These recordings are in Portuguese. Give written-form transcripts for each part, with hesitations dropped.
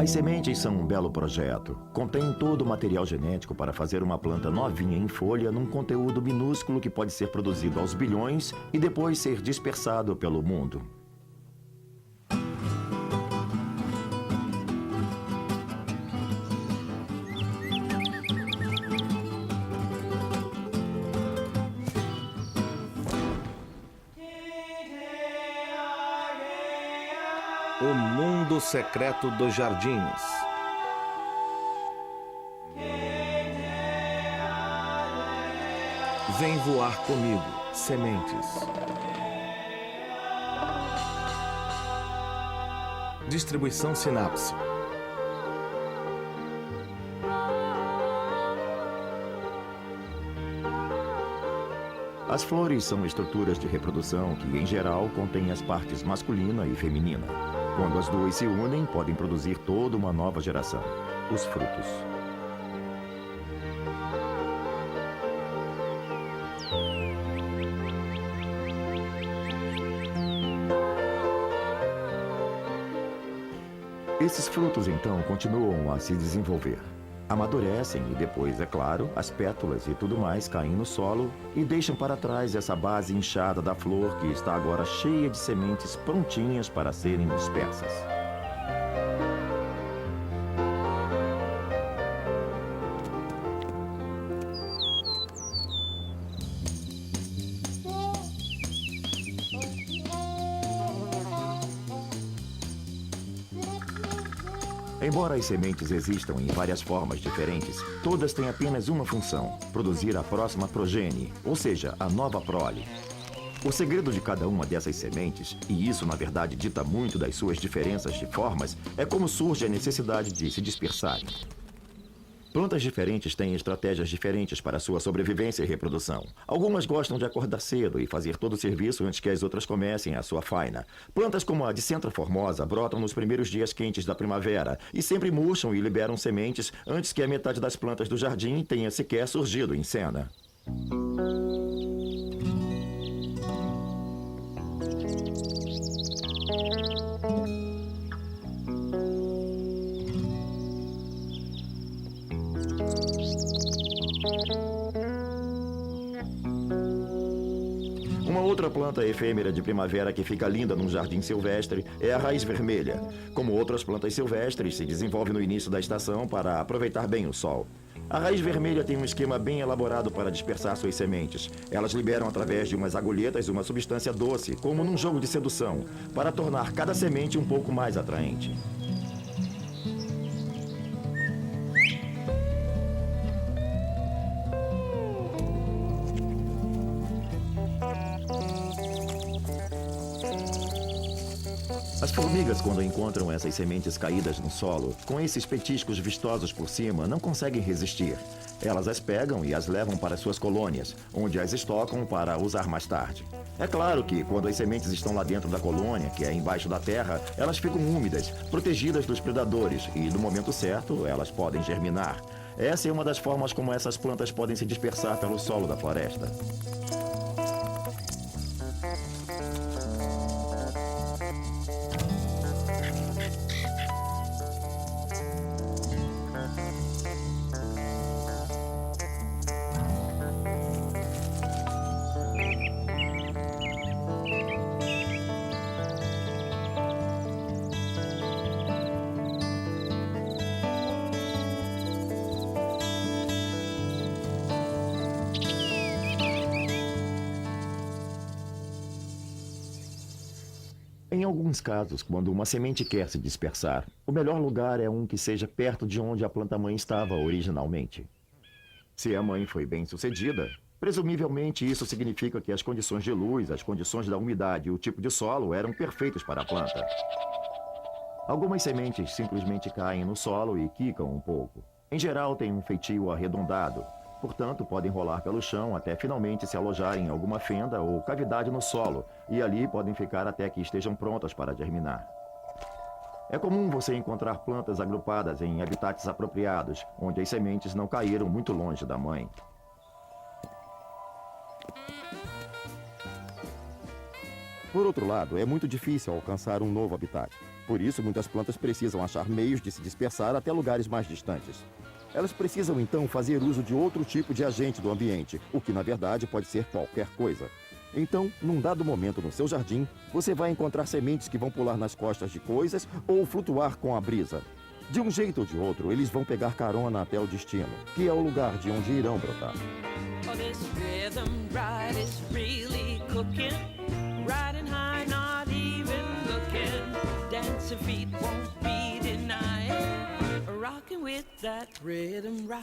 As sementes são um belo projeto. Contêm todo o material genético para fazer uma planta novinha em folha num conteúdo minúsculo que pode ser produzido aos bilhões e depois ser dispersado pelo mundo. O mundo secreto dos jardins. Vem voar comigo, sementes. Distribuição Sinapse. As flores são estruturas de reprodução que, em geral, contêm as partes masculina e feminina. Quando as duas se unem, podem produzir toda uma nova geração, os frutos. Esses frutos, então, continuam a se desenvolver. Amadurecem e depois, é claro, as pétalas e tudo mais caem no solo e deixam para trás essa base inchada da flor que está agora cheia de sementes prontinhas para serem dispersas. Embora as sementes existam em várias formas diferentes, todas têm apenas uma função: produzir a próxima progenie, ou seja, a nova prole. O segredo de cada uma dessas sementes, e isso na verdade dita muito das suas diferenças de formas, é como surge a necessidade de se dispersarem. Plantas diferentes têm estratégias diferentes para sua sobrevivência e reprodução. Algumas gostam de acordar cedo e fazer todo o serviço antes que as outras comecem a sua faina. Plantas como a Dicentra formosa brotam nos primeiros dias quentes da primavera e sempre murcham e liberam sementes antes que a metade das plantas do jardim tenha sequer surgido em cena. Uma outra planta efêmera de primavera que fica linda num jardim silvestre é a raiz vermelha. Como outras plantas silvestres, se desenvolve no início da estação para aproveitar bem o sol. A raiz vermelha tem um esquema bem elaborado para dispersar suas sementes. Elas liberam através de umas agulhetas uma substância doce, como num jogo de sedução, para tornar cada semente um pouco mais atraente. As formigas, quando encontram essas sementes caídas no solo, com esses petiscos vistosos por cima, não conseguem resistir. Elas as pegam e as levam para suas colônias, onde as estocam para usar mais tarde. É claro que, quando as sementes estão lá dentro da colônia, que é embaixo da terra, elas ficam úmidas, protegidas dos predadores, e no momento certo, elas podem germinar. Essa é uma das formas como essas plantas podem se dispersar pelo solo da floresta. Em alguns casos, quando uma semente quer se dispersar, o melhor lugar é um que seja perto de onde a planta-mãe estava originalmente. Se a mãe foi bem-sucedida, presumivelmente isso significa que as condições de luz, as condições da umidade e o tipo de solo eram perfeitos para a planta. Algumas sementes simplesmente caem no solo e quicam um pouco. Em geral, têm um feitio arredondado. Portanto, podem rolar pelo chão até finalmente se alojarem em alguma fenda ou cavidade no solo, e ali podem ficar até que estejam prontas para germinar. É comum você encontrar plantas agrupadas em habitats apropriados, onde as sementes não caíram muito longe da mãe. Por outro lado, é muito difícil alcançar um novo habitat. Por isso, muitas plantas precisam achar meios de se dispersar até lugares mais distantes. Elas precisam, então, fazer uso de outro tipo de agente do ambiente, o que, na verdade, pode ser qualquer coisa. Então, num dado momento no seu jardim, você vai encontrar sementes que vão pular nas costas de coisas ou flutuar com a brisa. De um jeito ou de outro, eles vão pegar carona até o destino, que é o lugar de onde irão brotar. Oh, this rhythm ride is really cooking. Riding high, not even looking. Dancing feet won't be denied. Rocking with that rhythm ride.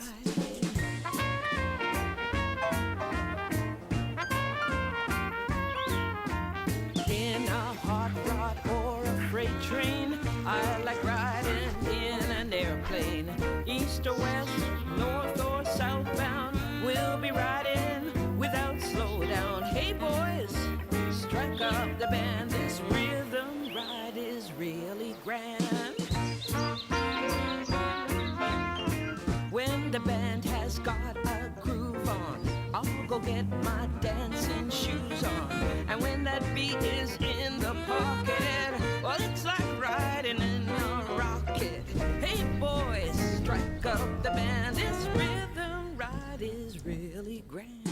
In a hot rod or a freight train, I like riding in an airplane. East or west, north or southbound, we'll be riding without slowdown. Hey boys, strike up the band. This rhythm ride is really grand. When the band has got a groove on, I'll go get my dancing shoes on. And when that beat is in the pocket, well, it's like riding in a rocket. Hey boys, strike up the band. This rhythm ride is really grand.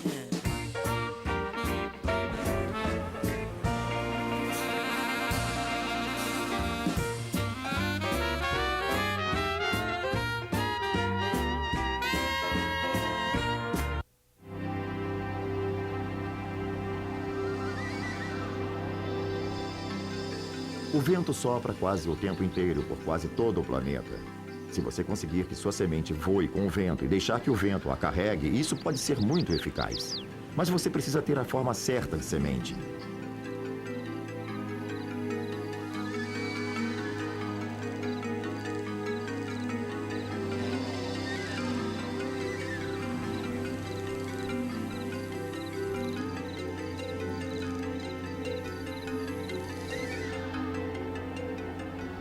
O vento sopra quase o tempo inteiro por quase todo o planeta. Se você conseguir que sua semente voe com o vento e deixar que o vento a carregue, isso pode ser muito eficaz. Mas você precisa ter a forma certa de semente.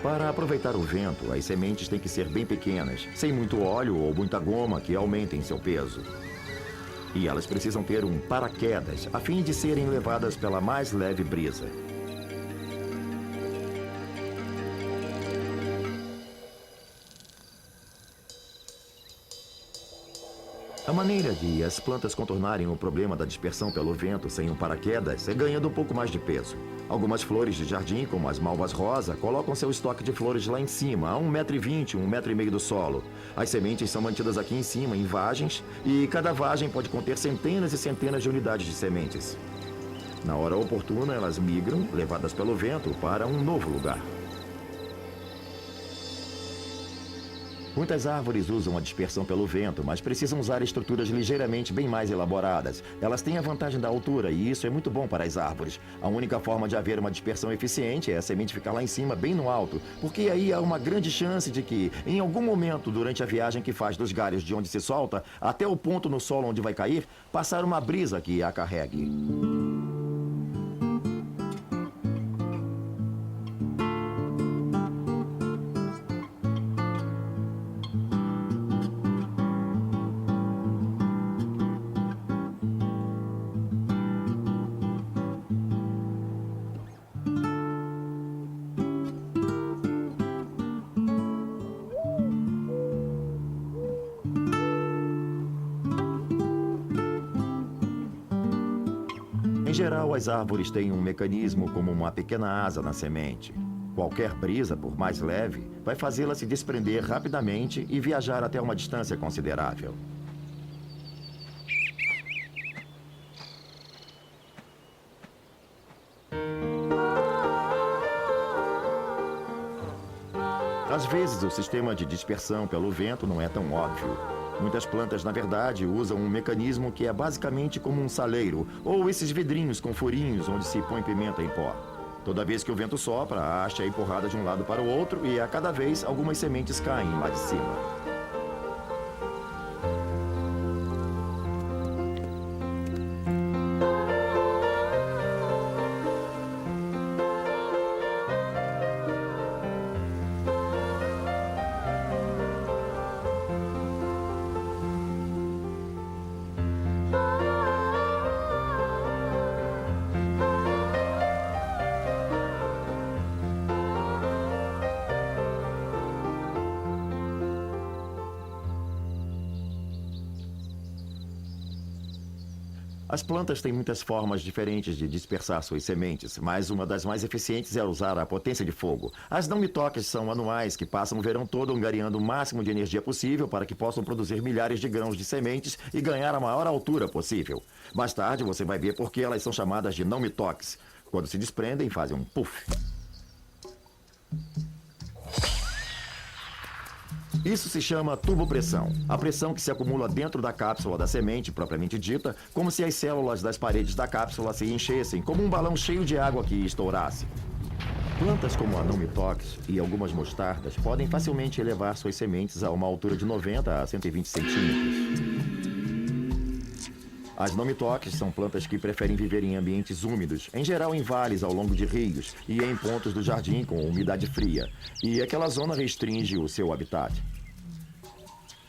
Para aproveitar o vento, as sementes têm que ser bem pequenas, sem muito óleo ou muita goma que aumentem seu peso. E elas precisam ter um paraquedas, a fim de serem levadas pela mais leve brisa. A maneira de as plantas contornarem o problema da dispersão pelo vento sem um paraquedas é ganhando um pouco mais de peso. Algumas flores de jardim, como as malvas rosa, colocam seu estoque de flores lá em cima, a 1,20 m, 1,5 m do solo. As sementes são mantidas aqui em cima, em vagens, e cada vagem pode conter centenas e centenas de unidades de sementes. Na hora oportuna, elas migram, levadas pelo vento, para um novo lugar. Muitas árvores usam a dispersão pelo vento, mas precisam usar estruturas ligeiramente bem mais elaboradas. Elas têm a vantagem da altura e isso é muito bom para as árvores. A única forma de haver uma dispersão eficiente é a semente ficar lá em cima, bem no alto, porque aí há uma grande chance de que, em algum momento durante a viagem que faz dos galhos de onde se solta até o ponto no solo onde vai cair, passar uma brisa que a carregue. Em geral, as árvores têm um mecanismo como uma pequena asa na semente. Qualquer brisa, por mais leve, vai fazê-la se desprender rapidamente e viajar até uma distância considerável. Às vezes, o sistema de dispersão pelo vento não é tão óbvio. Muitas plantas, na verdade, usam um mecanismo que é basicamente como um saleiro, ou esses vidrinhos com furinhos onde se põe pimenta em pó. Toda vez que o vento sopra, a haste é empurrada de um lado para o outro e a cada vez algumas sementes caem lá de cima. As plantas têm muitas formas diferentes de dispersar suas sementes, mas uma das mais eficientes é usar a potência de fogo. As não-me-toques são anuais que passam o verão todo angariando o máximo de energia possível para que possam produzir milhares de grãos de sementes e ganhar a maior altura possível. Mais tarde você vai ver por que elas são chamadas de não-me-toques. Quando se desprendem, fazem um puff. Isso se chama turbopressão. A pressão que se acumula dentro da cápsula da semente, propriamente dita, como se as células das paredes da cápsula se enchessem, como um balão cheio de água que estourasse. Plantas como a não-me-toques e algumas mostardas podem facilmente elevar suas sementes a uma altura de 90 a 120 centímetros. As não-me-toques são plantas que preferem viver em ambientes úmidos, em geral em vales ao longo de rios e em pontos do jardim com umidade fria, e aquela zona restringe o seu habitat.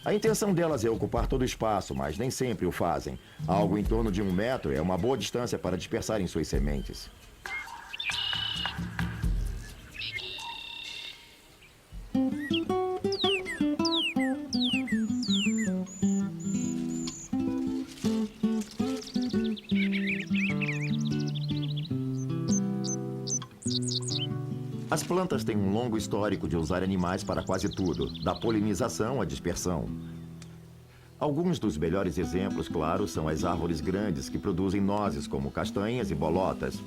A intenção delas é ocupar todo o espaço, mas nem sempre o fazem. Algo em torno de 1 metro é uma boa distância para dispersarem suas sementes. As plantas têm um longo histórico de usar animais para quase tudo, da polinização à dispersão. Alguns dos melhores exemplos, claro, são as árvores grandes que produzem nozes, como castanhas e bolotas.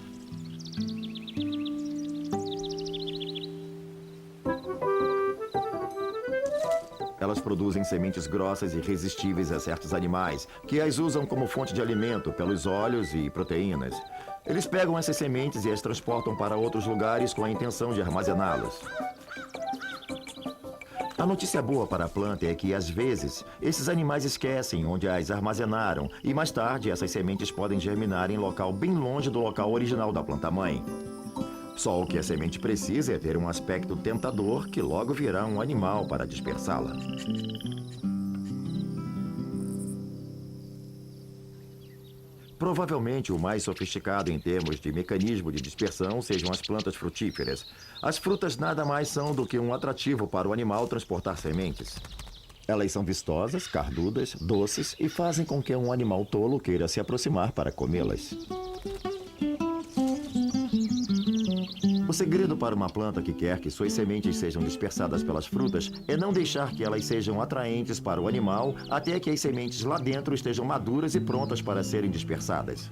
Elas produzem sementes grossas e irresistíveis a certos animais, que as usam como fonte de alimento pelos óleos e proteínas. Eles pegam essas sementes e as transportam para outros lugares com a intenção de armazená-las. A notícia boa para a planta é que, às vezes, esses animais esquecem onde as armazenaram e, mais tarde, essas sementes podem germinar em local bem longe do local original da planta-mãe. Só o que a semente precisa é ter um aspecto tentador que logo virá um animal para dispersá-la. Provavelmente o mais sofisticado em termos de mecanismo de dispersão sejam as plantas frutíferas. As frutas nada mais são do que um atrativo para o animal transportar sementes. Elas são vistosas, carnudas, doces e fazem com que um animal tolo queira se aproximar para comê-las. O segredo para uma planta que quer que suas sementes sejam dispersadas pelas frutas é não deixar que elas sejam atraentes para o animal até que as sementes lá dentro estejam maduras e prontas para serem dispersadas.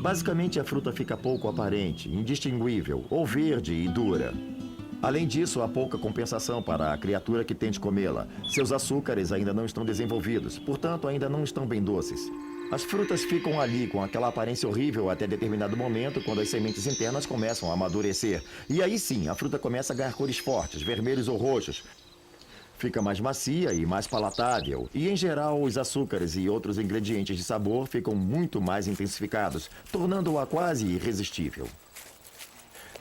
Basicamente, a fruta fica pouco aparente, indistinguível ou verde e dura. Além disso, há pouca compensação para a criatura que tente comê-la. Seus açúcares ainda não estão desenvolvidos, portanto, ainda não estão bem doces. As frutas ficam ali com aquela aparência horrível até determinado momento, quando as sementes internas começam a amadurecer. E aí sim, a fruta começa a ganhar cores fortes, vermelhos ou roxos. Fica mais macia e mais palatável. E, em geral, os açúcares e outros ingredientes de sabor ficam muito mais intensificados, tornando-a quase irresistível.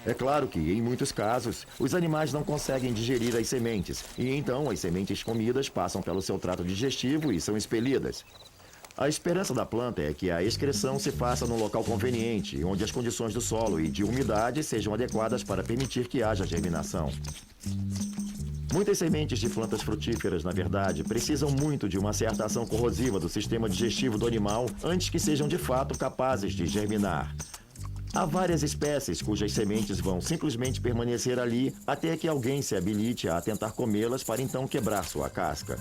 É claro que, em muitos casos, os animais não conseguem digerir as sementes, e então as sementes comidas passam pelo seu trato digestivo e são expelidas. A esperança da planta é que a excreção se faça num local conveniente, onde as condições do solo e de umidade sejam adequadas para permitir que haja germinação. Muitas sementes de plantas frutíferas, na verdade, precisam muito de uma certa ação corrosiva do sistema digestivo do animal antes que sejam de fato capazes de germinar. Há várias espécies cujas sementes vão simplesmente permanecer ali até que alguém se habilite a tentar comê-las para então quebrar sua casca.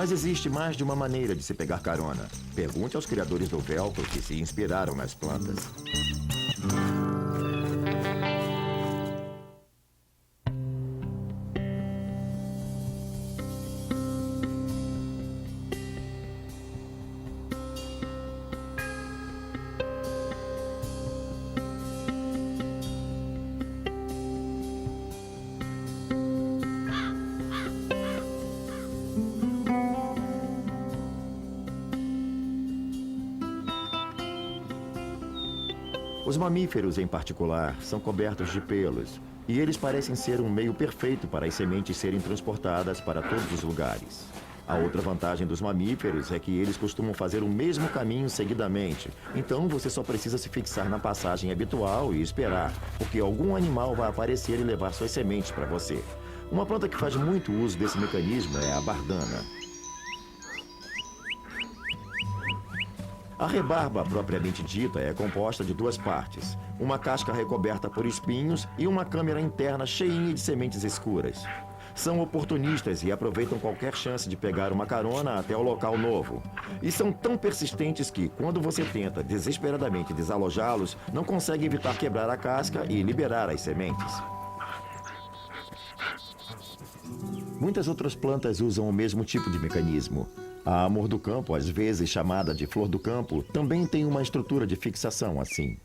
Mas existe mais de uma maneira de se pegar carona. Pergunte aos criadores do velcro que se inspiraram nas plantas. Os mamíferos, em particular, são cobertos de pelos, e eles parecem ser um meio perfeito para as sementes serem transportadas para todos os lugares. A outra vantagem dos mamíferos é que eles costumam fazer o mesmo caminho seguidamente, então você só precisa se fixar na passagem habitual e esperar, porque algum animal vai aparecer e levar suas sementes para você. Uma planta que faz muito uso desse mecanismo é a bardana. A rebarba, propriamente dita, é composta de duas partes. Uma casca recoberta por espinhos e uma câmara interna cheinha de sementes escuras. São oportunistas e aproveitam qualquer chance de pegar uma carona até o local novo. E são tão persistentes que, quando você tenta desesperadamente desalojá-los, não consegue evitar quebrar a casca e liberar as sementes. Muitas outras plantas usam o mesmo tipo de mecanismo. A amor do campo, às vezes chamada de flor do campo, também tem uma estrutura de fixação assim.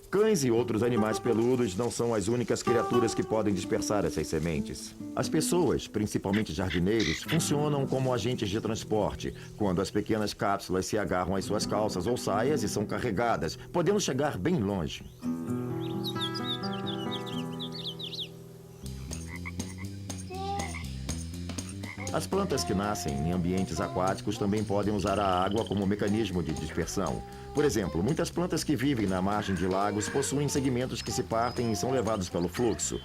Cães e outros animais peludos não são as únicas criaturas que podem dispersar essas sementes. As pessoas, principalmente jardineiros, funcionam como agentes de transporte, quando as pequenas cápsulas se agarram às suas calças ou saias e são carregadas, podendo chegar bem longe. As plantas que nascem em ambientes aquáticos também podem usar a água como mecanismo de dispersão. Por exemplo, muitas plantas que vivem na margem de lagos possuem segmentos que se partem e são levados pelo fluxo.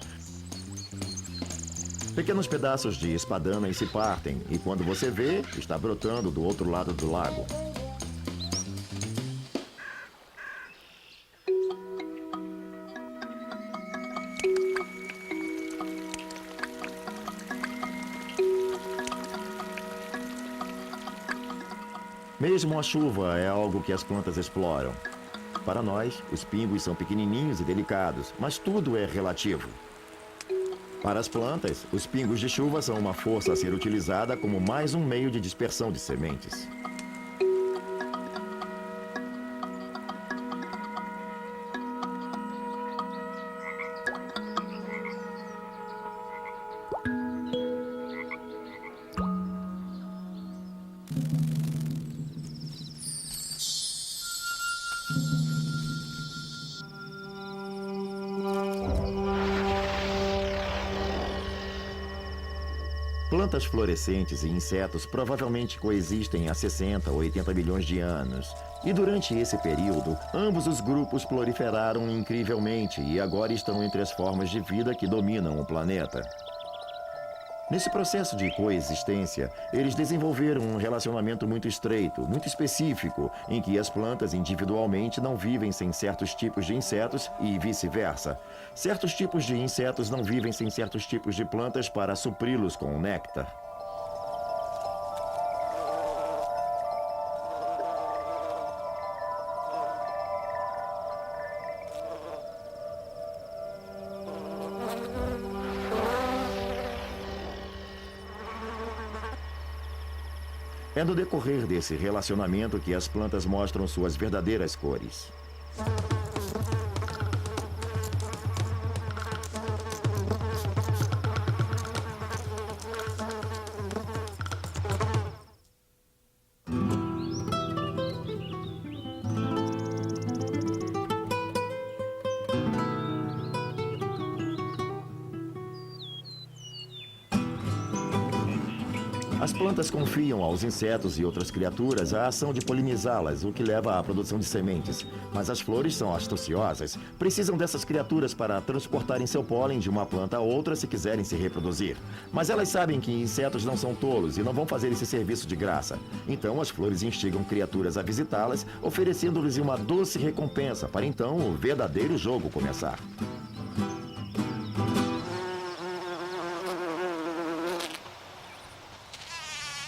Pequenos pedaços de espadanas se partem e quando você vê, está brotando do outro lado do lago. Mesmo a chuva é algo que as plantas exploram. Para nós, os pingos são pequenininhos e delicados, mas tudo é relativo. Para as plantas, os pingos de chuva são uma força a ser utilizada como mais um meio de dispersão de sementes. Plantas florescentes e insetos provavelmente coexistem há 60 ou 80 milhões de anos. E durante esse período, ambos os grupos proliferaram incrivelmente e agora estão entre as formas de vida que dominam o planeta. Nesse processo de coexistência, eles desenvolveram um relacionamento muito estreito, muito específico, em que as plantas individualmente não vivem sem certos tipos de insetos e vice-versa. Certos tipos de insetos não vivem sem certos tipos de plantas para supri-los com o néctar. É no decorrer desse relacionamento que as plantas mostram suas verdadeiras cores. As plantas confiam aos insetos e outras criaturas a ação de polinizá-las, o que leva à produção de sementes. Mas as flores são astuciosas, precisam dessas criaturas para transportarem seu pólen de uma planta a outra se quiserem se reproduzir. Mas elas sabem que insetos não são tolos e não vão fazer esse serviço de graça. Então as flores instigam criaturas a visitá-las, oferecendo-lhes uma doce recompensa para então o verdadeiro jogo começar.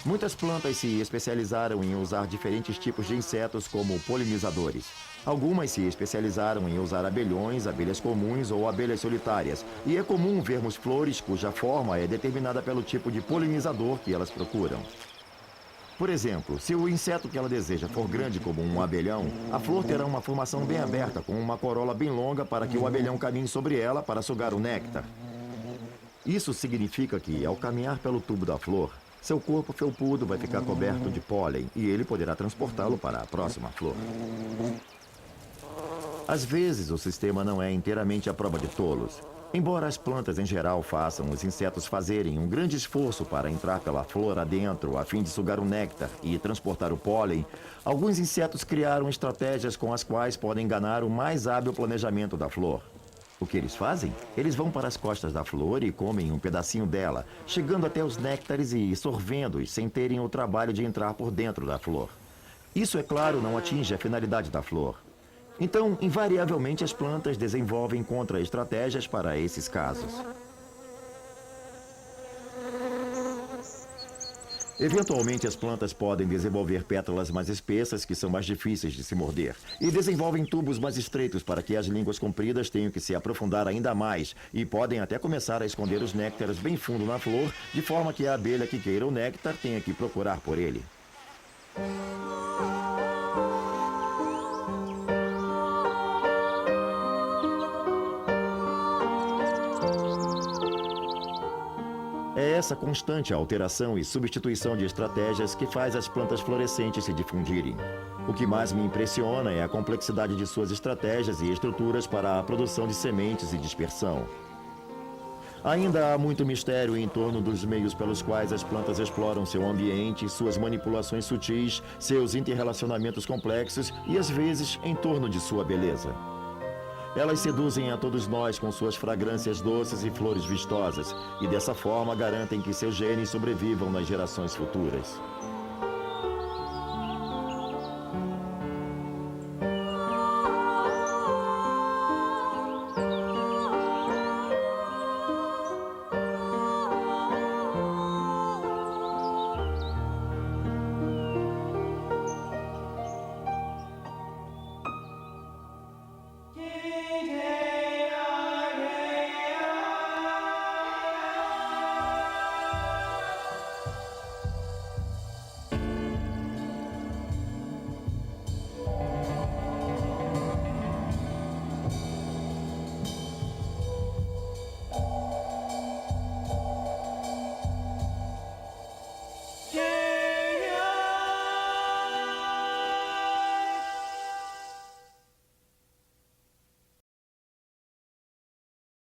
Muitas plantas se especializaram em usar diferentes tipos de insetos como polinizadores. Algumas se especializaram em usar abelhões, abelhas comuns ou abelhas solitárias. E é comum vermos flores cuja forma é determinada pelo tipo de polinizador que elas procuram. Por exemplo, se o inseto que ela deseja for grande como um abelhão, a flor terá uma formação bem aberta, com uma corola bem longa para que o abelhão caminhe sobre ela para sugar o néctar. Isso significa que, ao caminhar pelo tubo da flor, seu corpo felpudo vai ficar coberto de pólen e ele poderá transportá-lo para a próxima flor. Às vezes, o sistema não é inteiramente à prova de tolos. Embora as plantas em geral façam os insetos fazerem um grande esforço para entrar pela flor adentro a fim de sugar o néctar e transportar o pólen, alguns insetos criaram estratégias com as quais podem enganar o mais hábil planejamento da flor. O que eles fazem? Eles vão para as costas da flor e comem um pedacinho dela, chegando até os néctares e sorvendo-os sem terem o trabalho de entrar por dentro da flor. Isso, é claro, não atinge a finalidade da flor. Então, invariavelmente, as plantas desenvolvem contra-estratégias para esses casos. Eventualmente, as plantas podem desenvolver pétalas mais espessas, que são mais difíceis de se morder, e desenvolvem tubos mais estreitos para que as línguas compridas tenham que se aprofundar ainda mais, e podem até começar a esconder os néctares bem fundo na flor, de forma que a abelha que queira o néctar tenha que procurar por ele. É essa constante alteração e substituição de estratégias que faz as plantas florescentes se difundirem. O que mais me impressiona é a complexidade de suas estratégias e estruturas para a produção de sementes e dispersão. Ainda há muito mistério em torno dos meios pelos quais as plantas exploram seu ambiente, suas manipulações sutis, seus interrelacionamentos complexos e, às vezes, em torno de sua beleza. Elas seduzem a todos nós com suas fragrâncias doces e flores vistosas, e dessa forma garantem que seus genes sobrevivam nas gerações futuras.